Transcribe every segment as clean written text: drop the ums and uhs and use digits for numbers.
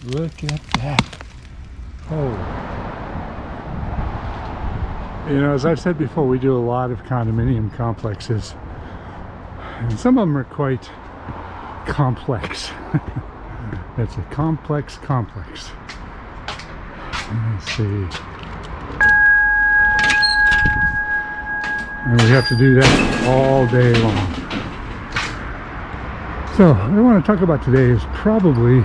Look at that. Oh. You know, as I've said before, we do a lot of condominium complexes. And some of them are quite complex. It's a complex complex. Let's see. And we have to do that all day long. So, what I want to talk about today is probably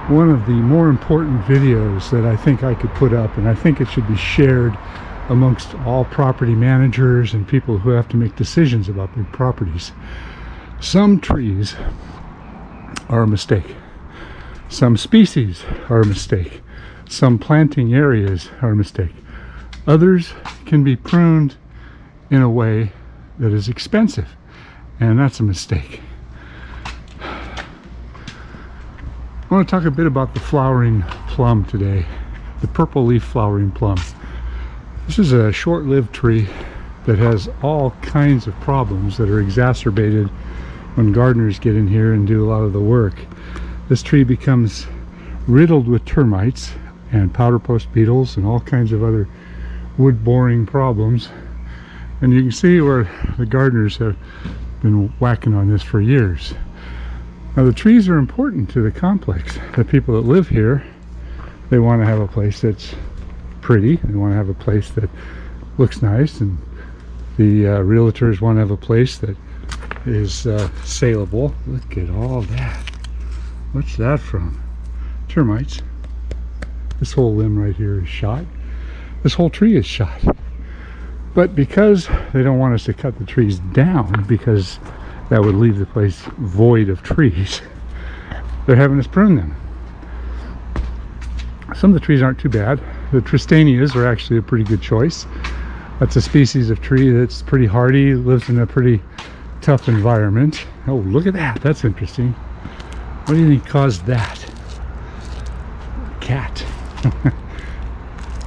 one of the more important videos that I think I could put up, and I think it should be shared amongst all property managers and people who have to make decisions about big properties. Some trees are a mistake. Some species are a mistake. Some planting areas are a mistake. Others can be pruned in a way that is expensive, and that's a mistake. I want to talk a bit about the flowering plum today, the purple leaf flowering plum. This is a short-lived tree that has all kinds of problems that are exacerbated when gardeners get in here and do a lot of the work. This tree becomes riddled with termites and powder post beetles and all kinds of other wood-boring problems. And you can see where the gardeners have been whacking on this for years. Now, the trees are important to the complex. The people that live here, they want to have a place that's pretty. They want to have a place that looks nice, and the realtors want to have a place that is saleable. Look at all that. What's that from? Termites. This whole limb right here is shot. This whole tree is shot. But because they don't want us to cut the trees down, because that would leave the place void of trees, they're having us prune them. Some of the trees aren't too bad. The Tristanias are actually a pretty good choice. That's a species of tree that's pretty hardy, lives in a pretty tough environment. Oh, look at that. That's interesting. What do you think caused that? Cat.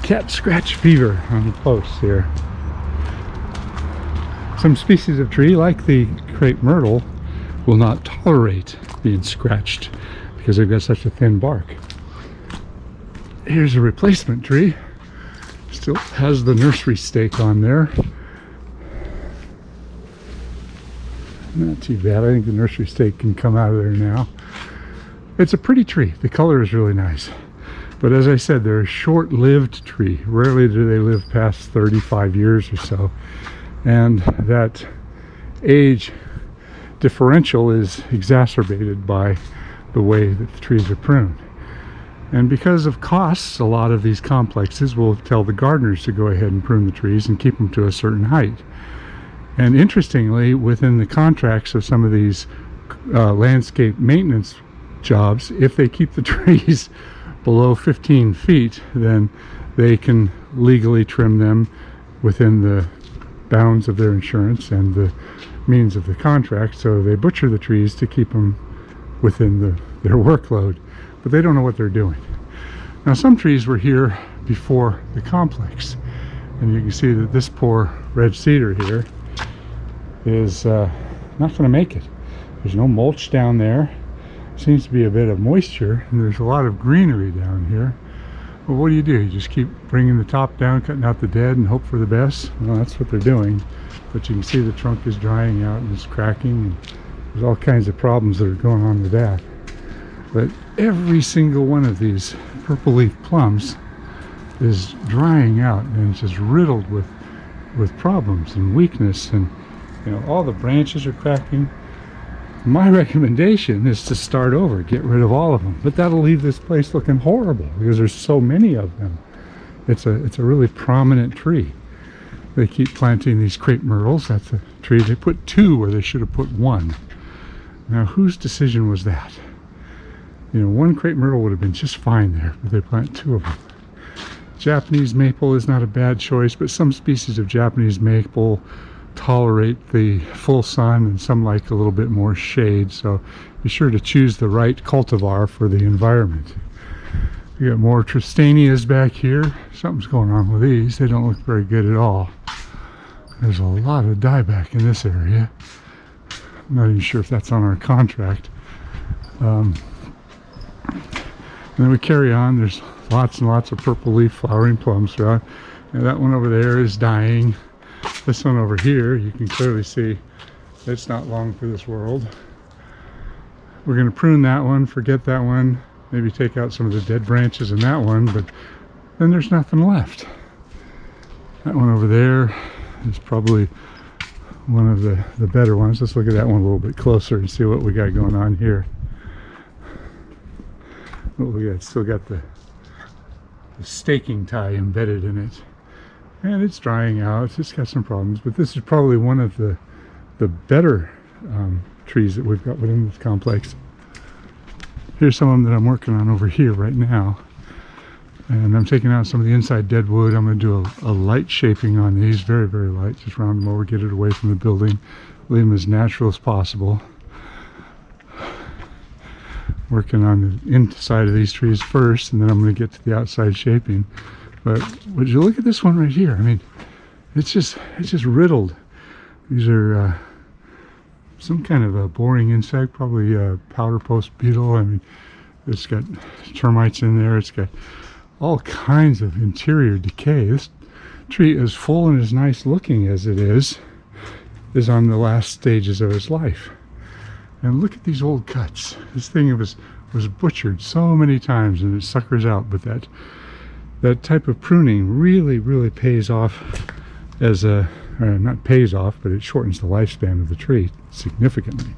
Cat scratch fever on the posts here. Some species of tree, like the crepe myrtle, will not tolerate being scratched because they've got such a thin bark. Here's a replacement tree. Still has the nursery stake on there. Not too bad. I think the nursery stake can come out of there now. It's a pretty tree. The color is really nice. But as I said, they're a short-lived tree. Rarely do they live past 35 years or so. And that age differential is exacerbated by the way that the trees are pruned. And because of costs, a lot of these complexes will tell the gardeners to go ahead and prune the trees and keep them to a certain height. And interestingly, within the contracts of some of these landscape maintenance jobs, if they keep the trees below 15 feet, then they can legally trim them within the bounds of their insurance and the means of the contract. So they butcher the trees to keep them within their workload, but they don't know what they're doing. Now, some trees were here before the complex, and you can see that this poor red cedar here is not going to make it. There's no mulch down there. Seems to be a bit of moisture, and there's a lot of greenery down here. Well, what do? You just keep bringing the top down, cutting out the dead, and hope for the best? Well, that's what they're doing. But you can see the trunk is drying out and it's cracking, and there's all kinds of problems that are going on with that. But every single one of these purple leaf plums is drying out, and it's just riddled with problems and weakness, and you know, all the branches are cracking. My recommendation is to start over, get rid of all of them, but that'll leave this place looking horrible because there's so many of them. It's a really prominent tree. They keep planting these crepe myrtles. That's a tree they put 2 where they should have put 1. Now, whose decision was that? You know, 1 crepe myrtle would have been just fine there, but they plant 2 of them. Japanese maple is not a bad choice, but some species of Japanese maple tolerate the full sun, and some like a little bit more shade, so be sure to choose the right cultivar for the environment. We got more Tristanias back here. Something's going on with these. They don't look very good at all. There's a lot of dieback in this area. I'm not even sure if that's on our contract. And then we carry on. There's lots and lots of purple leaf flowering plums throughout. And that one over there is dying. This one over here, you can clearly see it's not long for this world. We're going to prune that one, forget that one, maybe take out some of the dead branches in that one, but then there's nothing left. That one over there is probably one of the better ones. Let's look at that one a little bit closer and see what we got going on here. What we got, still got the staking tie embedded in it. And it's drying out. It's got some problems, but this is probably one of the better trees that we've got within this complex. Here's some of them that I'm working on over here right now. And I'm taking out some of the inside dead wood. I'm going to do a light shaping on these, very, very light. Just round them over, get it away from the building, leave them as natural as possible. Working on the inside of these trees first, and then I'm going to get to the outside shaping. But would you look at this one right here? I mean, it's just riddled. These are some kind of a boring insect, probably a powder post beetle. I mean, it's got termites in there. It's got all kinds of interior decay. This tree, as full and as nice looking as it is on the last stages of its life. And look at these old cuts. This thing was butchered so many times and it suckers out, but that type of pruning really pays off as a, not pays off, but it shortens the lifespan of the tree significantly.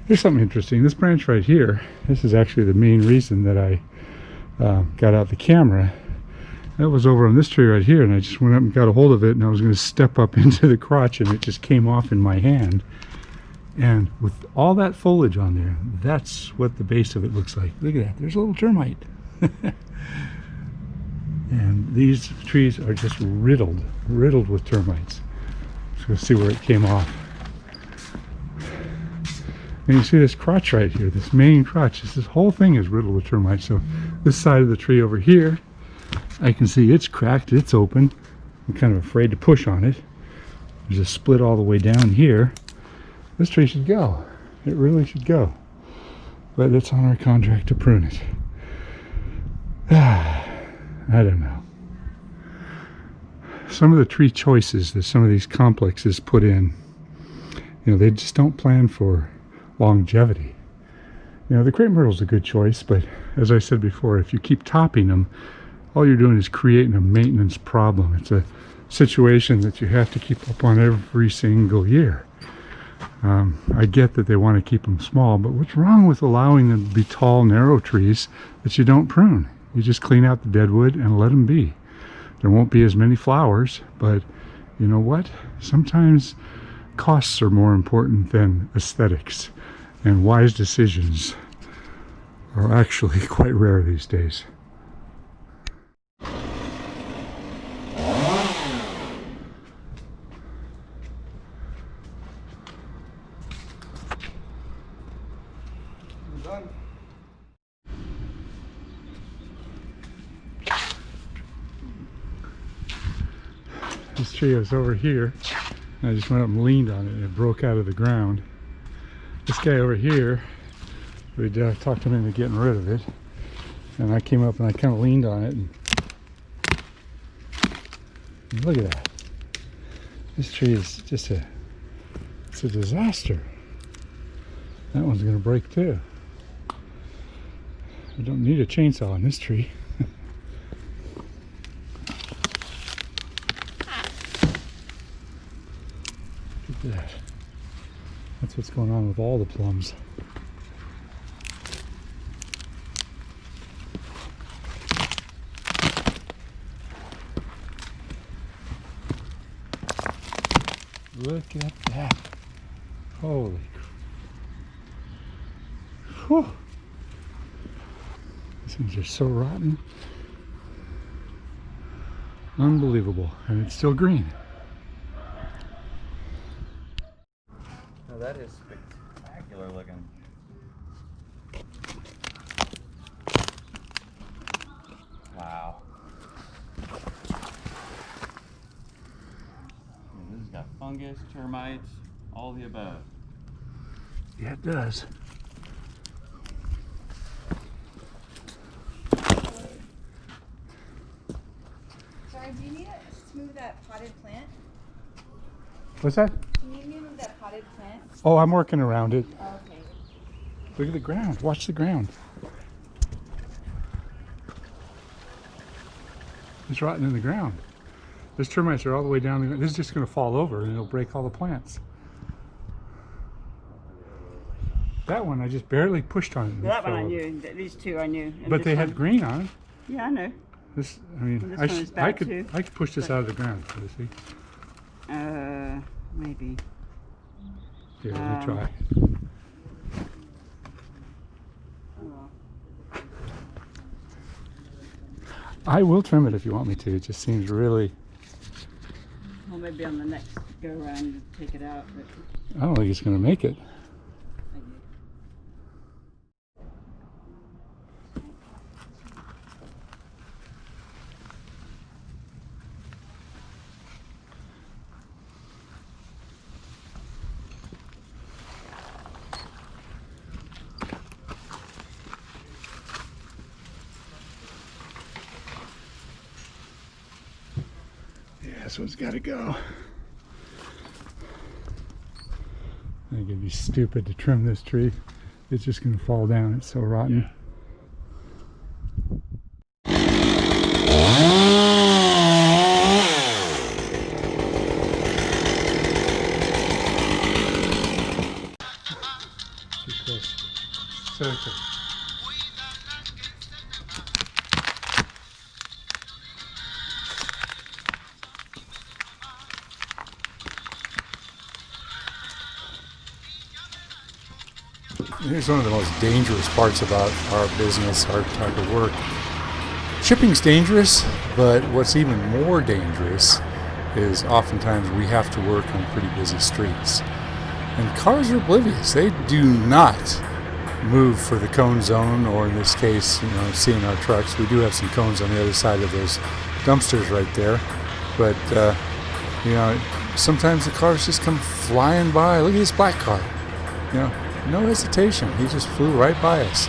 Here's something interesting. This branch right here, this is actually the main reason that I got out the camera. That was over on this tree right here, and I just went up and got a hold of it, and I was going to step up into the crotch, and it just came off in my hand. And with all that foliage on there, that's what the base of it looks like. Look at that. There's a little termite. And these trees are just riddled with termites. So let's see where it came off. And you see this crotch right here, this main crotch. This whole thing is riddled with termites. So this side of the tree over here, I can see it's cracked, it's open. I'm kind of afraid to push on it. There's a split all the way down here. This tree should go. It really should go. But it's on our contract to prune it. I don't know. Some of the tree choices that some of these complexes put in, you know, they just don't plan for longevity. You know, the crepe myrtle's a good choice, but as I said before, if you keep topping them, all you're doing is creating a maintenance problem. It's a situation that you have to keep up on every single year. I get that they want to keep them small, but what's wrong with allowing them to be tall, narrow trees that you don't prune? You just clean out the deadwood and let them be. There won't be as many flowers, but you know what? Sometimes costs are more important than aesthetics, and wise decisions are actually quite rare these days. This tree was over here, and I just went up and leaned on it, and it broke out of the ground. This guy over here, we talked him into getting rid of it, and I came up and I kind of leaned on it, and look at that. This tree is just it's a disaster. That one's going to break too. I don't need a chainsaw on this tree. Look at that. That's what's going on with all the plums. Look at that. Holy whew. These things are so rotten. Unbelievable. And it's still green. Now that is spectacular looking. Wow. This has got fungus, termites, all the above. Yeah, it does. Brian, do you need to move that potted plant? What's that? Do you need me to move that potted plant? Oh, I'm working around it. Oh, okay. Look at the ground. Watch the ground. It's rotting in the ground. Those termites are all the way down the ground. This is just going to fall over and it'll break all the plants. That one I just barely pushed on it. Well, that one I knew. These two I knew. And But this they one- had green on it. Yeah, I know. This, I mean, And this I, one is I bad could too, push this but- out of the ground. You see? Maybe. Here, let me try. Oh, well. I will trim it if you want me to. It just seems really. Well, maybe on the next go around take it out. But I don't think it's going to make it. Yeah, so it's got to go. I think it'd be stupid to trim this tree. It's just going to fall down. It's so rotten. Too close. So close. Here's one of the most dangerous parts about our business, our type of work. Shipping's dangerous, but what's even more dangerous is oftentimes we have to work on pretty busy streets. And cars are oblivious. They do not move for the cone zone, or in this case, seeing our trucks. We do have some cones on the other side of those dumpsters right there. But, sometimes the cars just come flying by. Look at this black car. No hesitation. He just flew right by us.